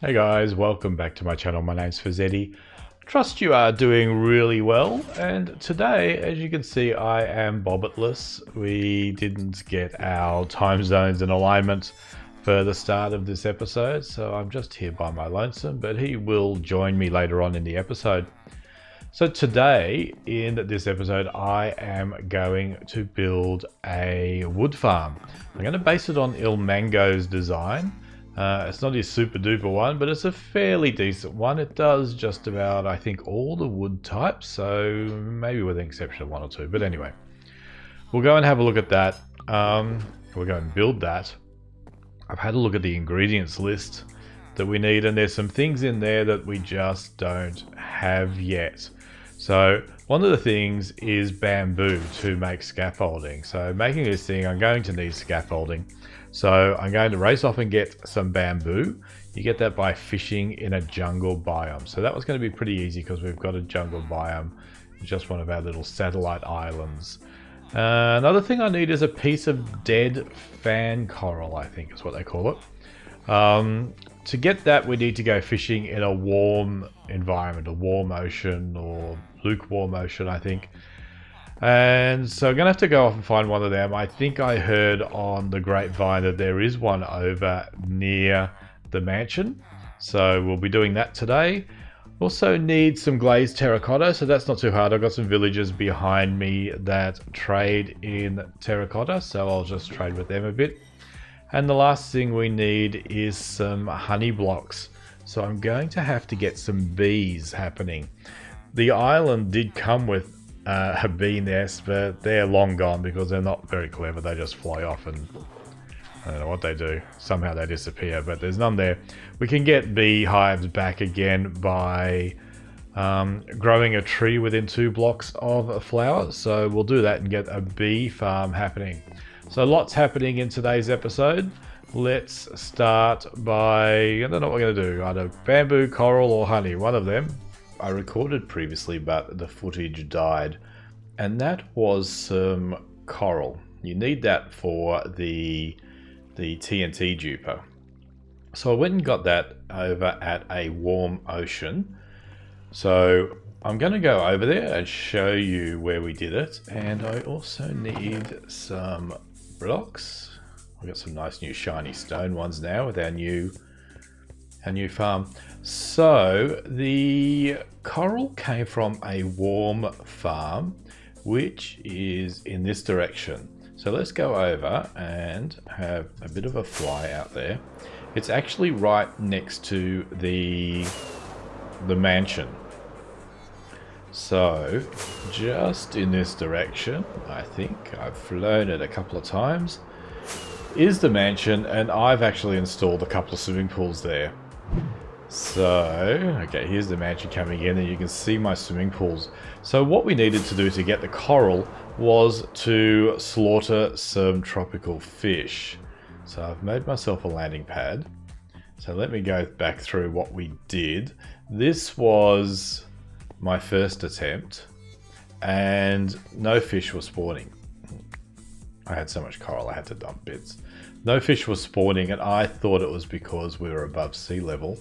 Hey guys, welcome back to my channel. My name's Fizedi. Trust you are doing really well, and today, as you can see, I am bobbertless. We didn't get our time zones in alignment for the start of this episode, so I'm just here by my lonesome, but he will join me later on in the episode. So today, in this episode, I am going to build a wood farm. I'm going to base it on iLmango's design. It's not his super duper one, but it's a fairly decent one. It does just about, I think, all the wood types, so maybe with the exception of one or two. But anyway, we'll go and have a look at that. We'll go and build that. I've had a look at the ingredients list that we need, and there's some things in there that we just don't have yet. So one of the things is bamboo to make scaffolding. So making this thing, I'm going to need scaffolding. So I'm going to race off and get some bamboo. You get that by fishing in a jungle biome. So that was going to be pretty easy because we've got a jungle biome, just one of our little satellite islands. Another thing I need is a piece of dead fan coral, I think is what they call it. To get that, we need to go fishing in a warm environment, a warm ocean or lukewarm ocean, I think. And so I'm going to have to go off and find one of them. I think I heard on the grapevine that there is one over near the mansion. So we'll be doing that today. Also need some glazed terracotta, so that's not too hard. I've got some villagers behind me that trade in terracotta, so I'll just trade with them a bit. And the last thing we need is some honey blocks. So I'm going to have to get some bees happening. The island did come with a bee nest, but they're long gone because they're not very clever. They just fly off and I don't know what they do. Somehow they disappear, but there's none there. We can get bee hives back again by growing a tree within 2 blocks of a flower. So we'll do that and get a bee farm happening. So lots happening in today's episode. Let's start by, I don't know what we're going to do, either bamboo, coral or honey, one of them. I recorded previously, but the footage died, and that was some coral. You need that for the TNT duper. So I went and got that over at a warm ocean. So I'm going to go over there and show you where we did it, and I also need some blocks. We've got some nice new shiny stone ones now with our new farm. So the coral came from a warm farm, which is in this direction. So let's go over and have a bit of a fly out there. It's actually right next to the mansion. So just in this direction, I think I've flown it a couple of times, is the mansion, and I've actually installed a couple of swimming pools there. So, okay, here's the mansion coming in, and you can see my swimming pools. So what we needed to do to get the coral was to slaughter some tropical fish. So I've made myself a landing pad. So let me go back through what we did. This was my first attempt, and no fish were spawning. I had so much coral I had to dump bits. No fish was spawning, and I thought it was because we were above sea level.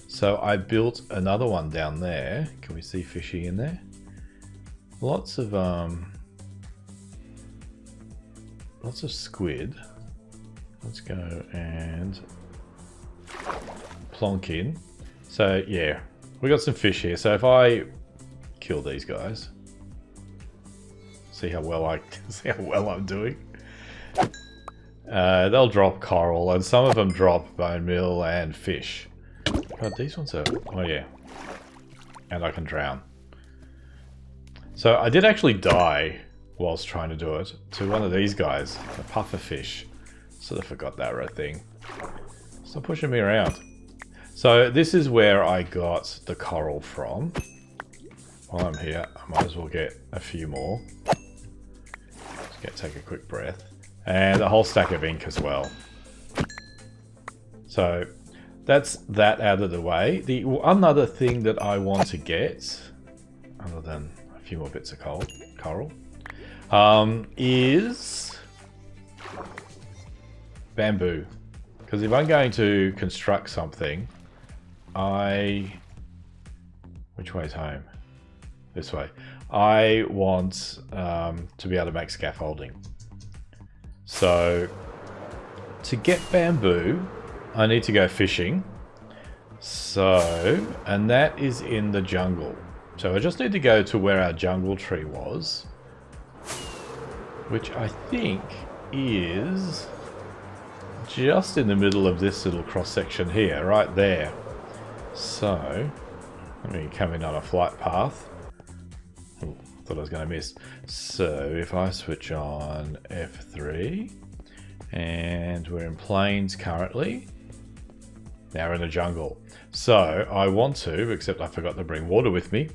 So I built another one down there. Can we see fishy in there? Lots of squid. Let's go and plonk in. So yeah, we got some fish here. So if I kill these guys, see how well I'm doing. They'll drop coral, and some of them drop bone meal and fish. God, these ones are, oh yeah, and I can drown. So I did actually die whilst trying to do it to one of these guys, a puffer fish. Sort of forgot that right thing. Stop pushing me around. So this is where I got the coral from. While I'm here, I might as well get a few more. Take a quick breath. And a whole stack of ink as well. So that's that out of the way. The one other thing that I want to get, other than a few more bits of coral, is bamboo. Because if I'm going to construct something, which way is home? This way. I want to be able to make scaffolding. So to get bamboo, I need to go fishing. So, and that is in the jungle. So I just need to go to where our jungle tree was, which I think is just in the middle of this little cross section here, right there. So let me come in on a flight path. Ooh, thought I was going to miss. So if I switch on F3, and we're in plains currently, now we're in the jungle. So I want to, except I forgot to bring water with me,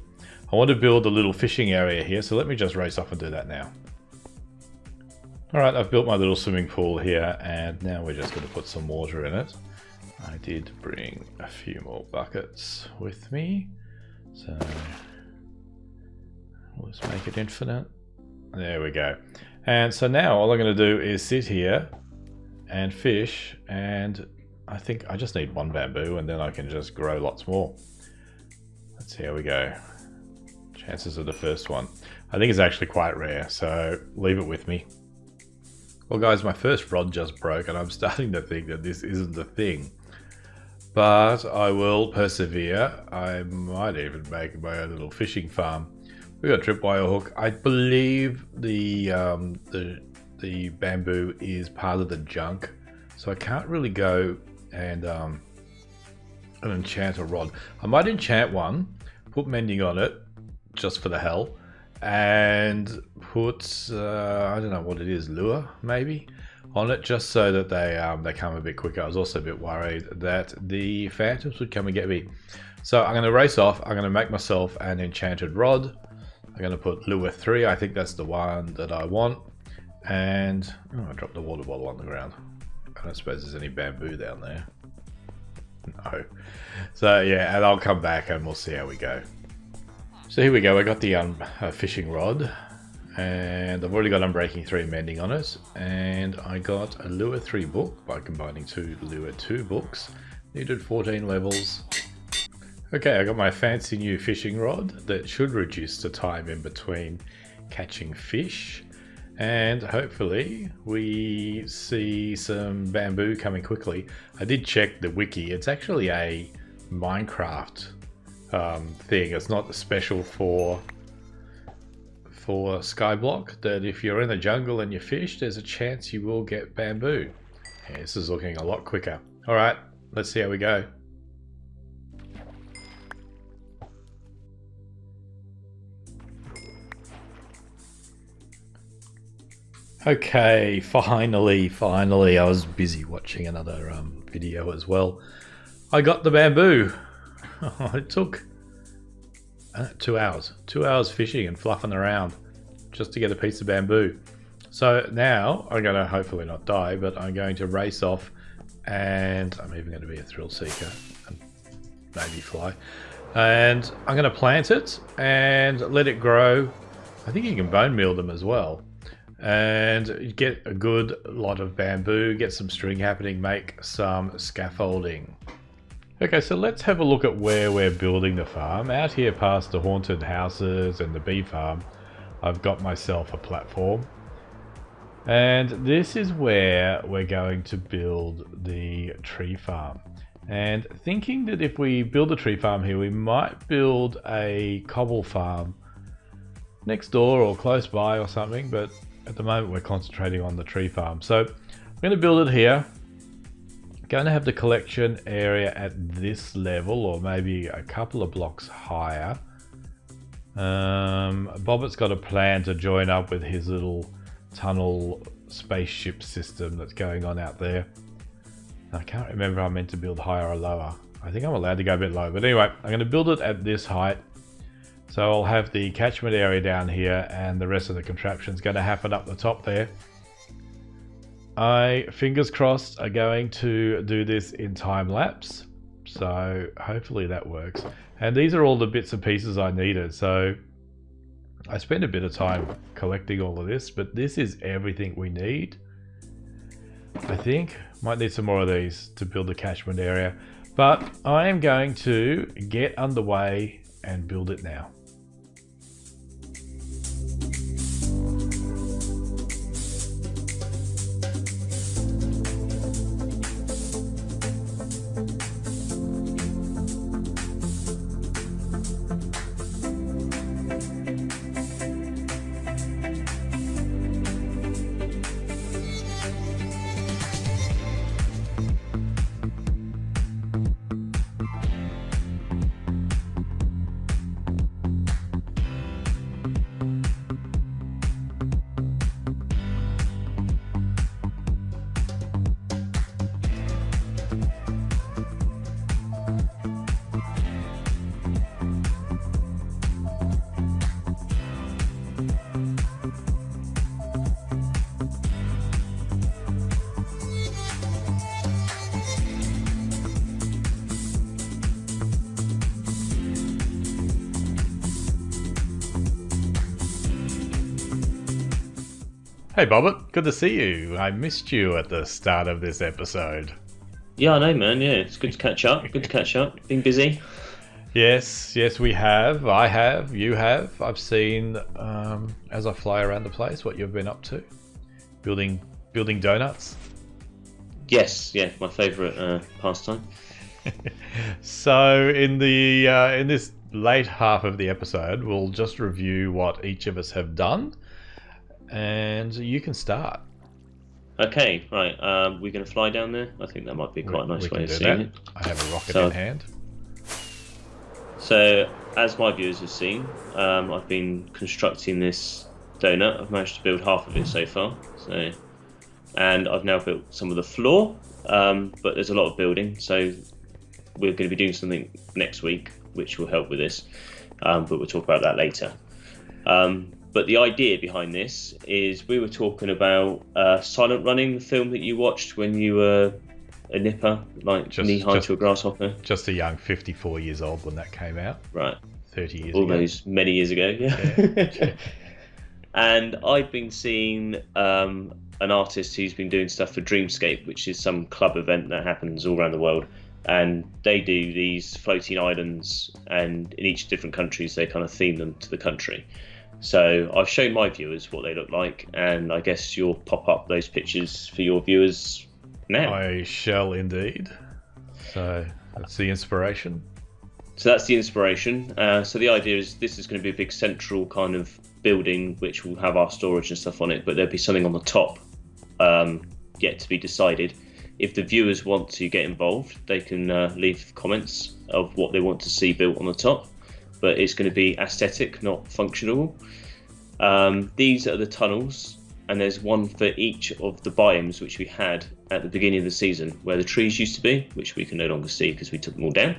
I want to build a little fishing area here, so let me just race off and do that now. Alright, I've built my little swimming pool here, and now we're just going to put some water in it. I did bring a few more buckets with me, so we'll just make it infinite. There we go. And so now all I'm going to do is sit here and fish, and I think I just need one bamboo and then I can just grow lots more. Let's see how we go. Chances of the first one. I think it's actually quite rare, so leave it with me. Well guys, my first rod just broke and I'm starting to think that this isn't the thing. But I will persevere. I might even make my own little fishing farm. We got a tripwire hook. I believe the bamboo is part of the junk, so I can't really go and enchant a rod. I might enchant one, put mending on it, just for the hell, and put I don't know what it is, lure maybe on it, just so that they come a bit quicker. I was also a bit worried that the phantoms would come and get me. So I'm going to race off. I'm going to make myself an enchanted rod. I'm going to put lure 3. I think that's the one that I want. And oh, I dropped the water bottle on the ground. I don't suppose there's any bamboo down there. No. So yeah, and I'll come back and we'll see how we go. So here we go. I got the fishing rod, and I've already got Unbreaking 3 mending on it, and I got a Lure 3 book by combining 2 Lure 2 books. Needed 14 levels. Okay, I got my fancy new fishing rod that should reduce the time in between catching fish, and hopefully we see some bamboo coming quickly. I did check the wiki. It's actually a Minecraft thing. It's not special for Skyblock, that if you're in the jungle and you fish, there's a chance you will get bamboo. Yeah, this is looking a lot quicker. All right, let's see how we go. Okay, finally, I was busy watching another video as well. I got the bamboo. It took 2 hours. 2 hours fishing and fluffing around just to get a piece of bamboo. So now I'm going to hopefully not die, but I'm going to race off, and I'm even going to be a thrill seeker and maybe fly. And I'm going to plant it and let it grow. I think you can bone meal them as well. And get a good lot of bamboo, get some string happening, make some scaffolding. Okay, so let's have a look at where we're building the farm. Out here past the haunted houses and the bee farm, I've got myself a platform. And this is where we're going to build the tree farm. And thinking that if we build a tree farm here, we might build a cobble farm next door or close by or something, but at the moment we're concentrating on the tree farm. So I'm going to build it here. Going to have the collection area at this level, or maybe a couple of blocks higher. Bobbert's got a plan to join up with his little tunnel spaceship system that's going on out there. I can't remember if I'm meant to build higher or lower. I think I'm allowed to go a bit low, but anyway, I'm going to build it at this height. So I'll have the catchment area down here, and the rest of the contraption's going to happen up the top there. I, fingers crossed, are going to do this in time lapse. So hopefully that works. And these are all the bits and pieces I needed. So I spent a bit of time collecting all of this, but this is everything we need. I think might need some more of these to build the catchment area. But I am going to get underway and build it now. Hey Bobbert, good to see you. I missed you at the start of this episode. Yeah, I know, man. Yeah, it's good to catch up. Been busy. Yes, we have. I have. You have. I've seen, as I fly around the place, what you've been up to. Building donuts. Yes, yeah, my favourite pastime. So in this late half of the episode, we'll just review what each of us have done. And you can start. Okay, right. We're going to fly down there. I think that might be quite a nice way of seeing it. I have a rocket in hand. So, as my viewers have seen, I've been constructing this donut. I've managed to build half of it so far. And I've now built some of the floor, but there's a lot of building. So we're going to be doing something next week, which will help with this. But we'll talk about that later. But the idea behind this is we were talking about Silent Running, the film that you watched when you were a nipper, like knee-high to a grasshopper. Just a young 54 years old when that came out. Right. 30 years All ago. those many years ago, yeah. And I've been seeing an artist who's been doing stuff for Dreamscape, which is some club event that happens all around the world. And they do these floating islands, and in each different countries, they kind of theme them to the country. So I've shown my viewers what they look like, and I guess you'll pop up those pictures for your viewers now. I shall indeed. So that's the inspiration. So that's the inspiration. So the idea is this is going to be a big central kind of building, which will have our storage and stuff on it, but there'll be something on the top yet to be decided. If the viewers want to get involved, they can leave comments of what they want to see built on the top. But it's going to be aesthetic, not functional. These are the tunnels, and there's one for each of the biomes which we had at the beginning of the season, where the trees used to be, which we can no longer see because we took them all down.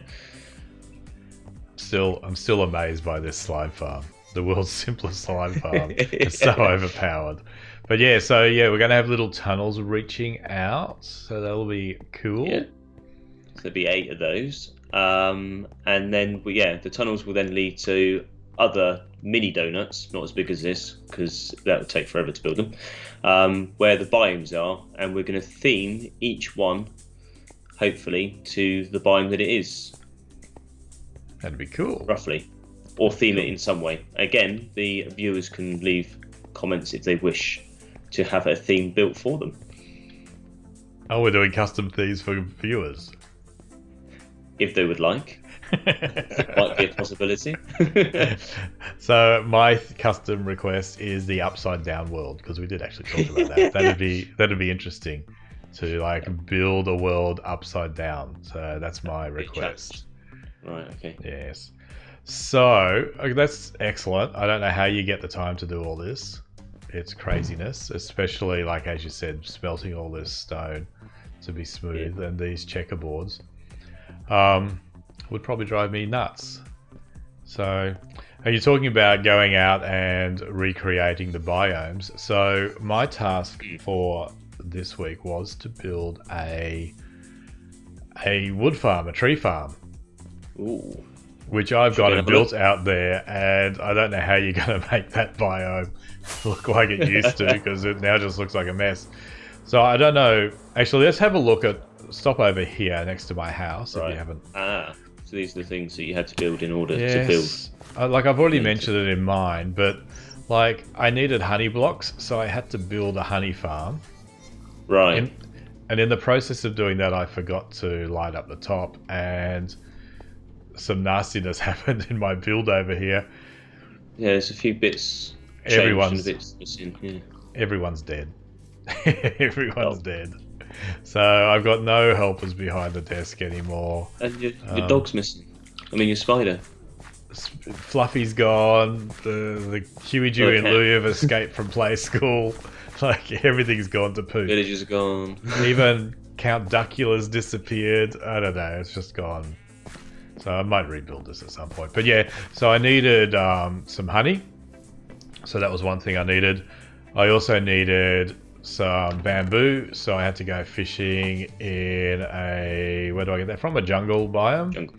I'm still amazed by this slime farm. The world's simplest slime farm. It's so overpowered. But yeah, we're going to have little tunnels reaching out, so that'll be cool. Yeah. So there'll be 8 of those. And then, the tunnels will then lead to other mini donuts, not as big as this, because that would take forever to build them, where the biomes are, and we're going to theme each one, hopefully, to the biome that it is. That'd be cool. Roughly. Or theme it in some way. Again, the viewers can leave comments if they wish to have a theme built for them. Oh, we're doing custom themes for viewers. If they would like. That might be a possibility. So my custom request is the upside down world, because we did actually talk about that. That'd be interesting to build a world upside down. So that's my request. Right, okay. Yes. So that's excellent. I don't know how you get the time to do all this. It's craziness, especially as you said, smelting all this stone to be smooth, and these checkerboards. Would probably drive me nuts. So, are you talking about going out and recreating the biomes? So, my task for this week was to build a wood farm, a tree farm. Ooh. Which I've got it built out there, and I don't know how you're going to make that biome look like it used to, because it now just looks like a mess. So I don't know. Actually, let's have a look at stop over here next to my house if Right. you haven't. So these are the things that you had to build in order to build. Like I've already mentioned it in mine, but like I needed honey blocks, so I had to build a honey farm. Right. And in the process of doing that, I forgot to light up the top, and some nastiness happened in my build over here. Yeah, there's a few bits. Everyone's missing. Yeah. Everyone's dead. Everyone's dead. So I've got no helpers behind the desk anymore. And your dog's missing. I mean, your spider. Fluffy's gone. The Huey, Dewey, and Louie have escaped from play school. Like everything's gone to poop. Villagers are gone. Even Count Duckula's disappeared. I don't know. It's just gone. So I might rebuild this at some point. But yeah, so I needed some honey. So that was one thing I needed. I also needed some bamboo, so I had to go fishing in a... Where do I get that from? A jungle biome?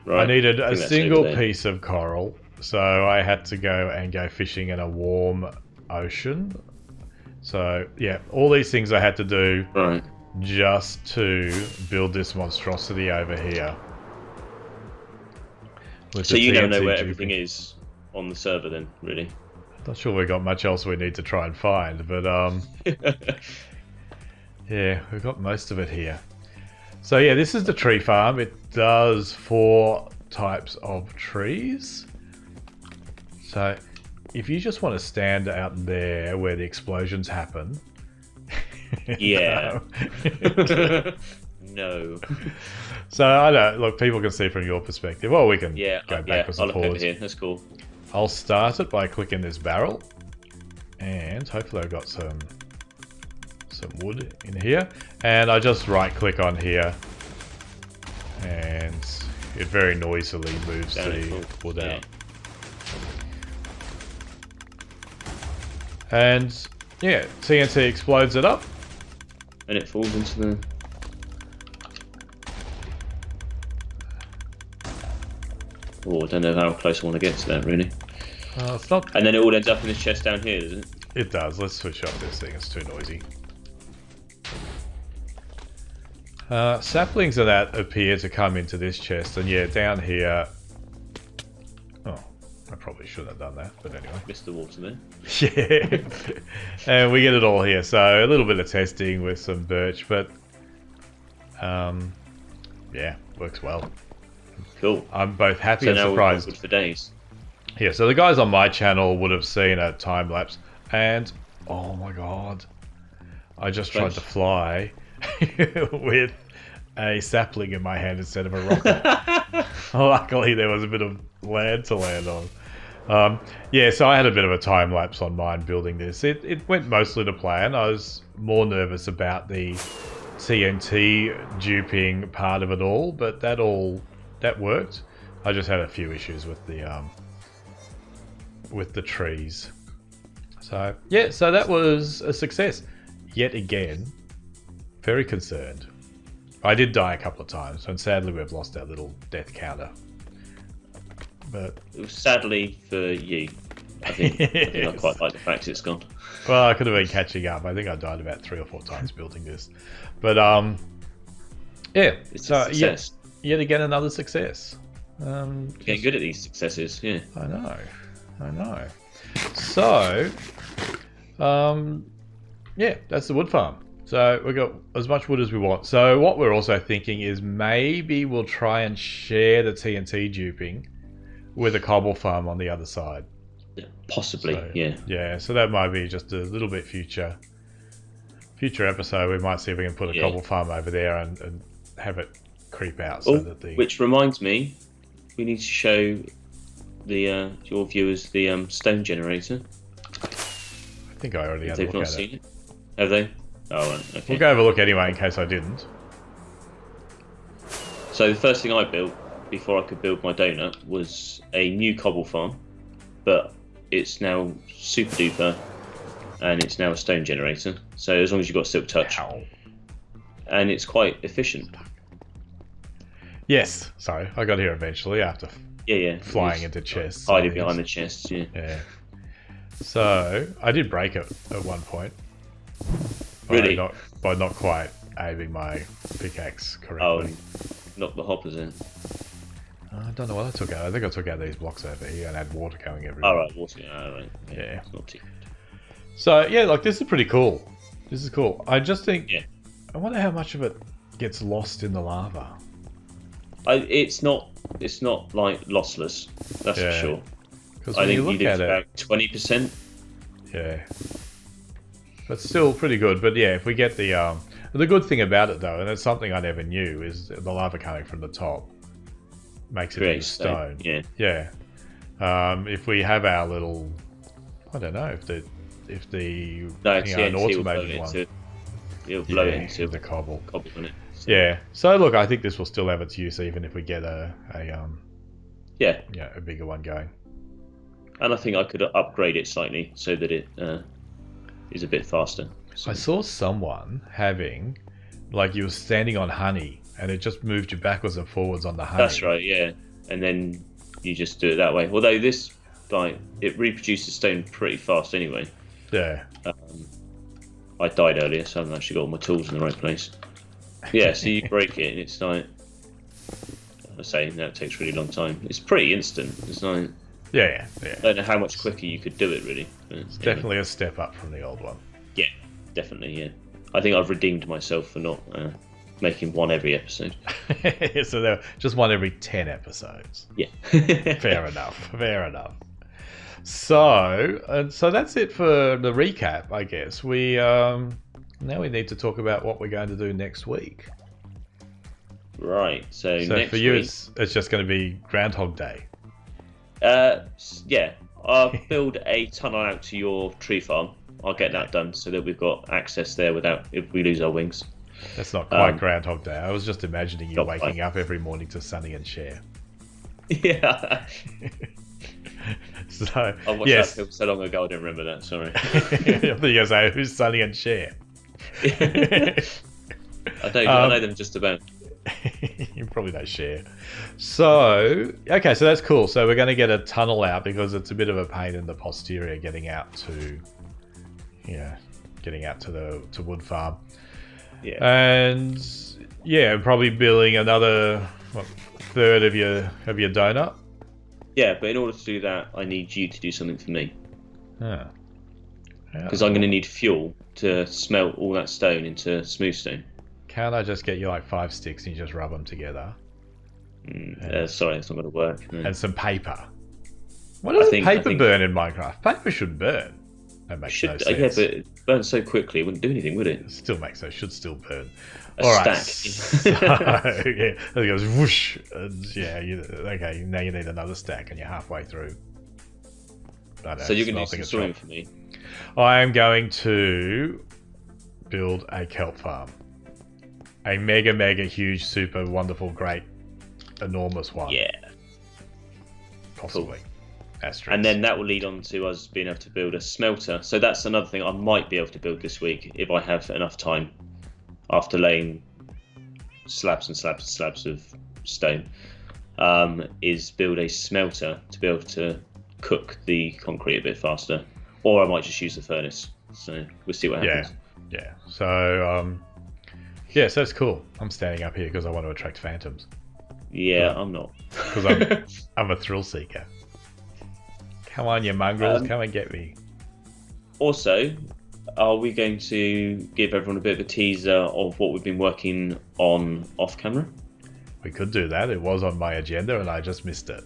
Right. I needed a single piece of coral, so I had to go fishing in a warm ocean. So yeah, all these things I had to do just to build this monstrosity over here. So you don't know where everything is on the server then, really? Not sure we've got much else we need to try and find, but yeah, we've got most of it here. So yeah, this is the tree farm. It does 4 types of trees. So if you just want to stand out there where the explosions happen. Yeah. No. So I don't look, people can see from your perspective. Well, we can go backwards and forwards. Over here. That's cool. I'll start it by clicking this barrel, and hopefully I've got some wood in here, and I just right click on here, and it very noisily moves the wood out. And yeah, TNT explodes it up, and it falls into the... Oh, I don't know how close I want to get to that, really. It's not... And then it all ends up in this chest down here, does it? It does. Let's switch off this thing. It's too noisy. Saplings of that appear to come into this chest, and yeah, down here... Oh, I probably shouldn't have done that, but anyway. Missed the water there. Yeah. And we get it all here. So a little bit of testing with some birch, but... yeah, works well. Cool. I'm both happy and surprised. Good for days. Yeah, so the guys on my channel would have seen a time lapse, and oh my god, I just tried to fly with a sapling in my hand instead of a rocket. Luckily, there was a bit of land to land on. Yeah, so I had a bit of a time lapse on mine building this. It went mostly to plan. I was more nervous about the TNT duping part of it all, but that worked. I just had a few issues with the trees. So yeah, so that was a success. Yet again, very concerned. I did die a couple of times, and sadly we've lost our little death counter. But it was sadly for you. I think I quite like the fact it's gone. Well, I could have been catching up. I think I died about 3 or 4 times building this. But yeah, it's a success. Yet again, another success. Getting good at these successes, yeah. I know. So, yeah, that's the wood farm. So we've got as much wood as we want. So what we're also thinking is maybe we'll try and share the TNT duping with a cobble farm on the other side. Yeah, possibly, so, yeah. Yeah, so that might be just a little bit future episode. We might see if we can put a cobble farm over there and have it creep out. So that the... Which reminds me, we need to show the your viewers the stone generator. I think I already had a look at it. They've not seen it. Have they? Oh, right, okay. We'll go have a look anyway in case I didn't. So the first thing I built before I could build my donut was a new cobble farm, but it's now super duper, and it's now a stone generator. So as long as you've got silk touch, and it's quite efficient. Yes, sorry, I got here eventually after flying into chests. Hiding behind the chests, yeah. So I did break it at one point. Really? But not quite aiming my pickaxe Oh, correctly. knock the hoppers in. I don't know what I took out. I think I took out these blocks over here and had water going everywhere. All right, water. All right. Yeah. It's not too good. So yeah, like this is pretty cool. This is cool. I just think, Yeah. I wonder how much of it gets lost in the lava. It's not like lossless. That's for sure. Because I when you think look you at lose it, about 20%. yeah, but still pretty good. But yeah, if we get the good thing about it though, and it's something I never knew, is the lava coming from the top makes it into stone. Yeah. Yeah. If we have our little, I don't know if the No, an TNT will blow automated it one. into. It'll blow it into the cobble. on it. So, Yeah. So look, I think this will still have its use even if we get a yeah. a bigger one going. And I think I could upgrade it slightly so that it is a bit faster. So, I saw someone having, like, you were standing on honey and it just moved you backwards and forwards on the honey. that's right, yeah. And then you just do it that way. Although this, like, it reproduces stone pretty fast anyway. Yeah. I died earlier, so I haven't actually got all my tools in the right place. Yeah, so you break it and it's like, I say, that takes a really long time. It's pretty instant. It's like, Yeah. I don't know how much quicker you could do it, really. But, It's definitely a step up from the old one. Yeah, definitely, yeah. I think I've redeemed myself for not making one every episode. So there just one every 10 episodes. Yeah. Fair enough. Fair enough. So that's it for the recap, I guess. We now we need to talk about what we're going to do next week. Right, so for you, it's just going to be Groundhog Day. Yeah, I'll build a tunnel out to your tree farm. I'll get that done so that we've got access there without if we lose our wings. That's not quite Groundhog Day. I was just imagining you not waking quite. up every morning to Sonny and Cher. Yeah. So I watched yes, that film so long ago I don't remember that, sorry. I think you're going to say, who's Sonny and Cher? I know them just about. You probably don't share. So, okay, so that's cool. So we're going to get a tunnel out because it's a bit of a pain in the posterior getting out to, to Wood Farm. Yeah. And yeah, probably building another third of your donut. Yeah, but in order to do that, I need you to do something for me. Yeah. Because I'm going to need fuel to smelt all that stone into smooth stone. Can't I just get you like 5 sticks and you just rub them together? Sorry, that's not going to work. No. And some paper. Why does paper burn in Minecraft? Paper should burn. That makes no sense. Yeah, but it burns so quickly, it wouldn't do anything, would it? It still makes sense. Should still burn. All right. So, yeah, it goes whoosh. And okay, now you need another stack and you're halfway through. So you're going to do some swimming for me? I am going to build a kelp farm. A mega huge, super wonderful, great, enormous one. Yeah. Possibly. Cool. Asterisk. And then that will lead on to us being able to build a smelter. So that's another thing I might be able to build this week if I have enough time after laying slabs and slabs and slabs of stone, is build a smelter to be able to cook the concrete a bit faster. Or I might just use the furnace. So we'll see what happens. Yeah. So, so that's cool. I'm standing up here because I want to attract phantoms. Yeah, I'm not. Because I'm a thrill seeker. Come on, you mongrels, come and get me. Also, are we going to give everyone a bit of a teaser of what we've been working on off camera? We could do that. It was on my agenda and I just missed it.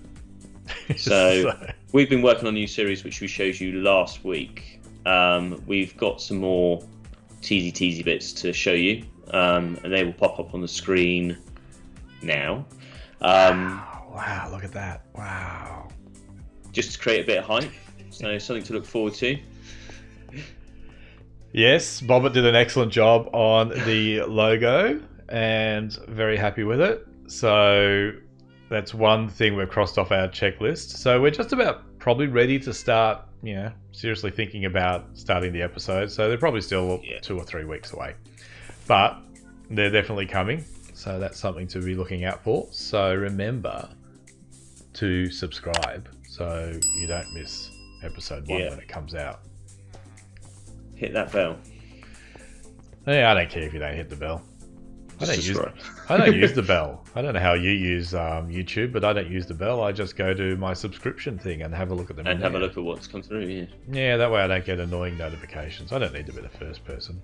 So we've been working on a new series which we showed you last week. We've got some more teasy bits to show you, and they will pop up on the screen now. Wow, look at that. Wow. Just to create a bit of hype, so something to look forward to. Yes, Bobbert did an excellent job on the logo and very happy with it. So that's one thing we've crossed off our checklist. So we're just about probably ready to start, seriously thinking about starting the episode. So they're probably still 2 or 3 weeks away. But they're definitely coming. So that's something to be looking out for. So remember to subscribe so you don't miss episode 1 when it comes out. Hit that bell. Yeah, I don't care if you don't hit the bell. I don't use the bell. I don't know how you use YouTube, but I don't use the bell. I just go to my subscription thing and have a look at them. And have a look at what's come through, yeah. Yeah, that way I don't get annoying notifications. I don't need to be the first person.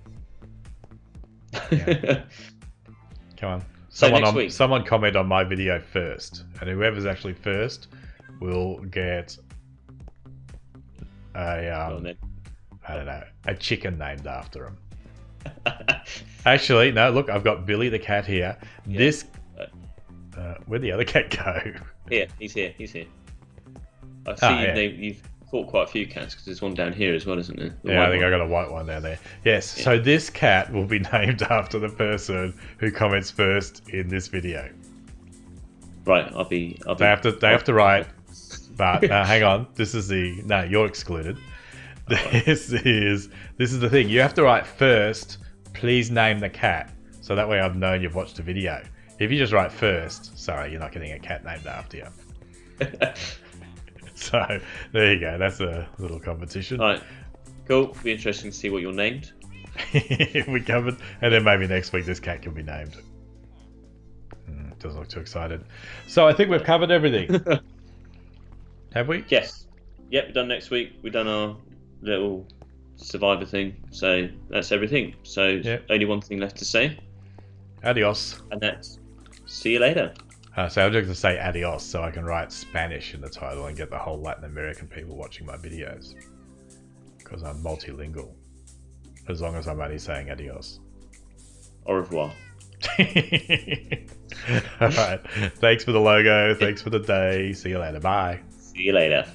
Yeah. Come on. Someone comment on my video first, and whoever's actually first will get I don't know, a chicken named after him. Actually, no. Look, I've got Billy the cat here. Yeah. This, where'd the other cat go? Here, he's here. I see you've caught quite a few cats because there's one down here as well, isn't there? I think I got a white one down there. Yes. Yeah. So this cat will be named after the person who comments first in this video. Right. They have to write. But hang on. This is you're excluded. This is the thing. You have to write first. Please name the cat, so that way I've known you've watched the video. If you just write first, sorry, you're not getting a cat named after you. So there you go. That's a little competition. All right, cool. Be interesting to see what you're named. We covered, and then maybe next week this cat can be named. Doesn't look too excited. So I think we've covered everything. Have we? Yes. Yep. We're done next week. We've done our little survivor thing, so that's everything. So only one thing left to say. Adios. And that's see you later. So I'm just going to say adios so I can write Spanish in the title and get the whole Latin American people watching my videos, because I'm multilingual, as long as I'm only saying adios. Au revoir. Alright, thanks for the logo, thanks for the day, see you later, bye. See you later.